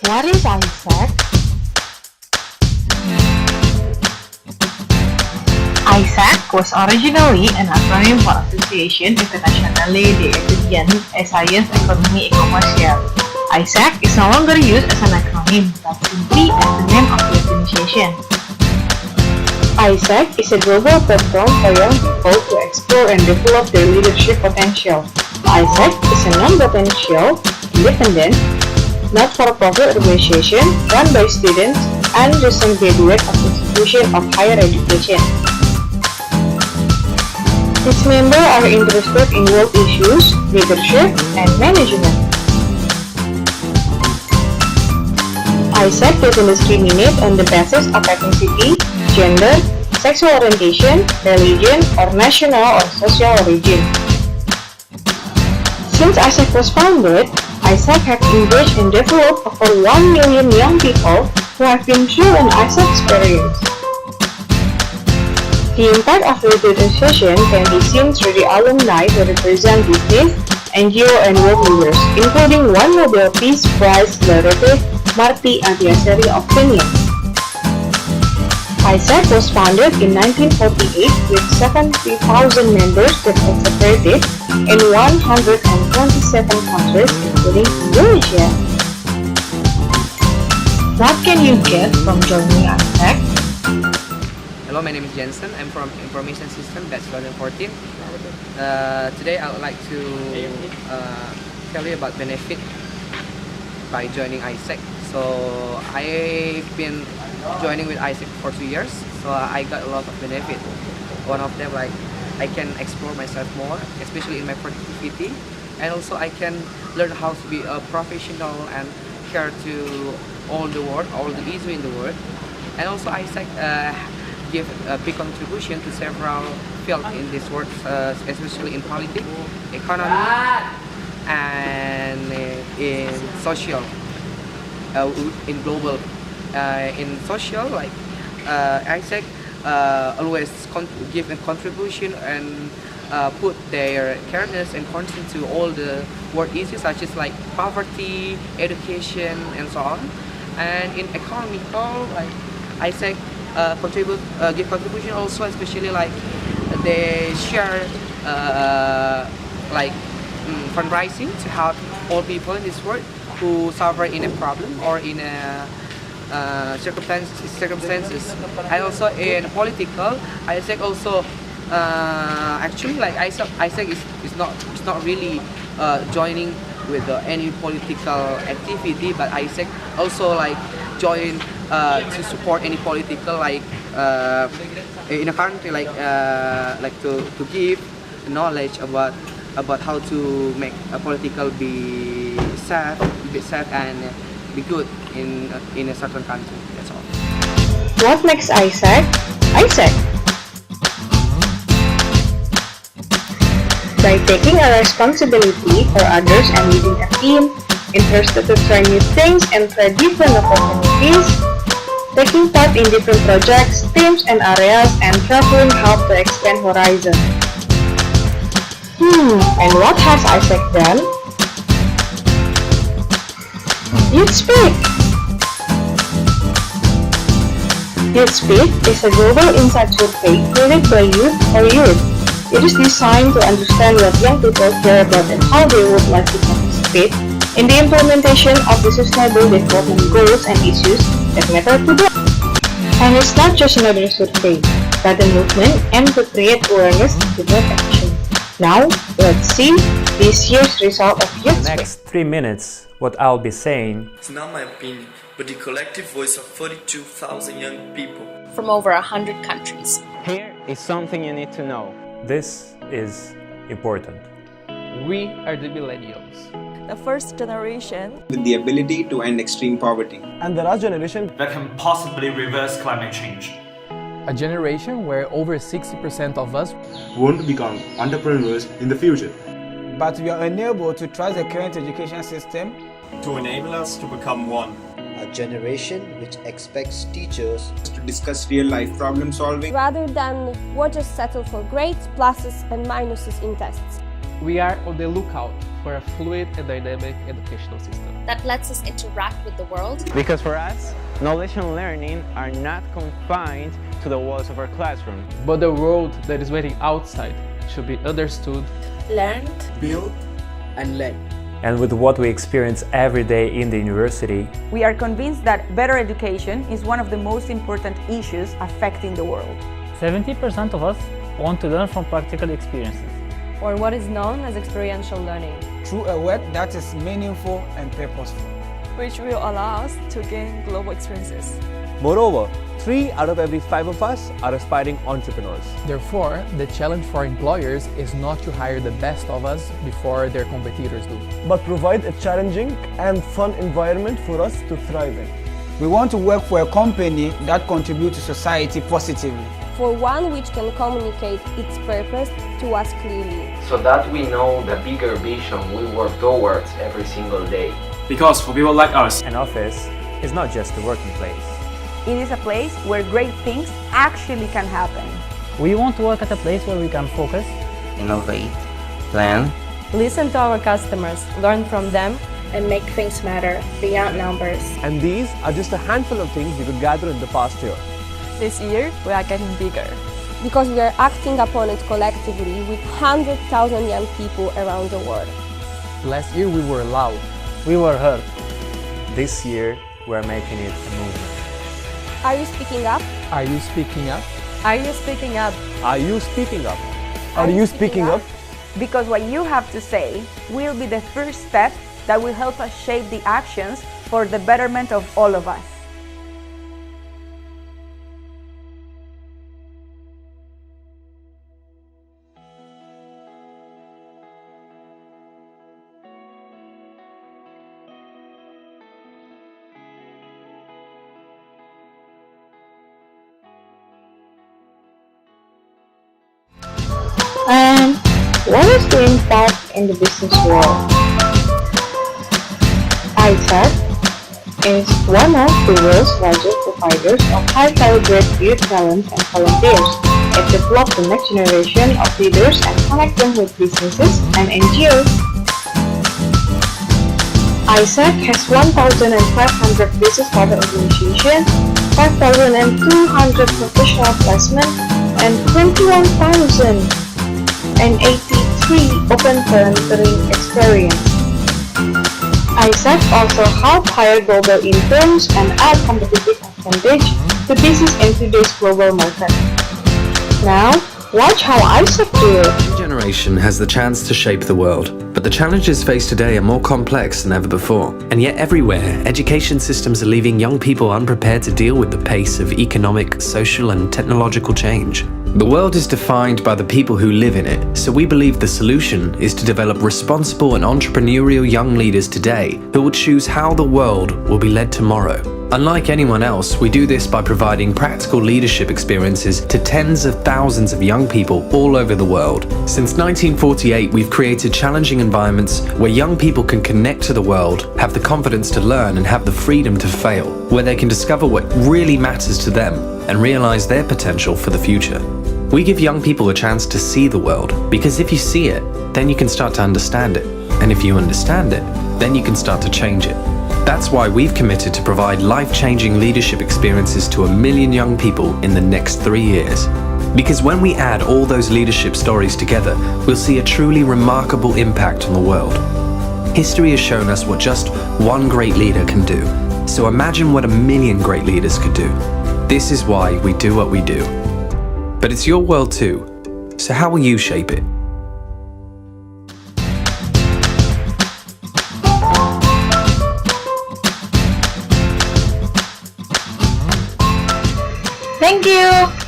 What is AIESEC? AIESEC was originally an acronym for Association Internationale de Étudiants et Sciences Économiques et Commerciales. AIESEC is no longer used as an acronym, but simply as the name of the organization. AIESEC is a global platform for young people to explore and develop their leadership potential. AIESEC is a non-potential, independent, not-for-profit organization run by students and recent graduates of institutions of higher education. Its members are interested in world issues, leadership, and management. AIESEC doesn't discriminate on the basis of ethnicity, gender, sexual orientation, religion, or national or social origin. Since AIESEC was founded, AIESEC has engaged and developed over 1 million young people who have been through an AIESEC experience. The impact of the organization can be seen through the alumni who represent business, NGO, and world leaders, including one Nobel Peace Prize laureate, Marty Antiaseri of Kenya. AIESEC was founded in 1948 with 70,000 members that operated in 127 countries, including Indonesia. What can you get from joining AIESEC? Hello, my name is Jensen. I'm from Information System, batch 2014. Today I would like to tell you about benefit by joining AIESEC. So I've been joining with AIESEC for 2 years, so I got a lot of benefit. One of them, like, I can explore myself more, especially in my productivity, and also I can learn how to be a professional and care to all the world, all the issues in the world. And also AIESEC give a big contribution to several fields in this world, especially in politics, economy, and in social, in global. In social, like AIESEC always give a contribution and put their careness and concern to all the world issues such as like poverty, education, and so on. And in economical, like AIESEC give contribution also, especially like they share fundraising to help all people in this world who suffer in a problem or in a circumstances. And also in political, AIESEC also actually like AIESEC is not really joining with any political activity, but AIESEC also like join to support any political, like in a country, like to give knowledge about how to make a political be safe and be good in a certain country. That's all. What makes AIESEC AIESEC? By taking a responsibility for others and leading a team, interested to try new things and try different opportunities, taking part in different projects, teams, and areas, and traveling help to expand horizon. And what has AIESEC done? Youth Speak! Youth Speak is a global insight survey created by youth for youth. It is designed to understand what young people care about and how they would like to participate in the implementation of the sustainable development goals and issues that matter to them. And it's not just another survey, but a movement aimed to create awareness and develop action. Now, let's see this year's result of Youth Speak. Next 3 minutes, what I'll be saying It's not my opinion, but the collective voice of 42,000 young people from over 100 countries. Here is something you need to know. this is important. We are the millennials. The first generation with the ability to end extreme poverty. And the last generation that can possibly reverse climate change. A generation where over 60% of us want to become entrepreneurs in the future. But we are unable to trust the current education system to enable us to become one. A generation which expects teachers to discuss real-life problem solving rather than what just settle for grades, pluses and minuses in tests. We are on the lookout for a fluid and dynamic educational system that lets us interact with the world. Because for us, knowledge and learning are not confined to the walls of our classroom. But the world that is waiting outside should be understood, learned, built, and led. And with what we experience every day in the university, we are convinced that better education is one of the most important issues affecting the world. 70% of us want to learn from practical experiences, or what is known as experiential learning, through a work that is meaningful and purposeful, which will allow us to gain global experiences. Moreover, 3 out of every 5 of us are aspiring entrepreneurs. Therefore, the challenge for employers is not to hire the best of us before their competitors do, but provide a challenging and fun environment for us to thrive in. We want to work for a company that contributes to society positively, for one which can communicate its purpose to us clearly, so that we know the bigger vision we work towards every single day. Because for people like us, an office is not just a working place. It is a place where great things actually can happen. We want to work at a place where we can focus, innovate, plan, listen to our customers, learn from them, and make things matter beyond numbers. And these are just a handful of things we could gather in the past year. This year, we are getting bigger, because we are acting upon it collectively with 100,000 young people around the world. Last year we were loud. We were heard. This year we're making it a movement. Are you speaking up? Are you speaking up? Are you speaking up? Are you speaking up? Are you speaking up? Because what you have to say will be the first step that will help us shape the actions for the betterment of all of us. And what is the impact in the business world? AIESEC is one of the world's largest providers of high-caliber youth talent and volunteers. It develops the next generation of leaders and connects them with businesses and NGOs. AIESEC has 1,500 business partner organizations, 5,200 professional placements, and 21,083 open volunteering experience. AIESEC also help hire global interns and add competitive advantage to business in today's global market. Now, watch how AIESEC do it. Every generation has the chance to shape the world, but the challenges faced today are more complex than ever before. And yet everywhere, education systems are leaving young people unprepared to deal with the pace of economic, social and technological change. The world is defined by the people who live in it, so we believe the solution is to develop responsible and entrepreneurial young leaders today who will choose how the world will be led tomorrow. Unlike anyone else, we do this by providing practical leadership experiences to tens of thousands of young people all over the world. Since 1948, we've created challenging environments where young people can connect to the world, have the confidence to learn and have the freedom to fail, where they can discover what really matters to them and realize their potential for the future. We give young people a chance to see the world, because if you see it, then you can start to understand it. And if you understand it, then you can start to change it. That's why we've committed to provide life-changing leadership experiences to 1 million young people in the next 3 years. Because when we add all those leadership stories together, we'll see a truly remarkable impact on the world. History has shown us what just one great leader can do. So imagine what 1 million great leaders could do. This is why we do what we do. But it's your world too, so how will you shape it? Thank you!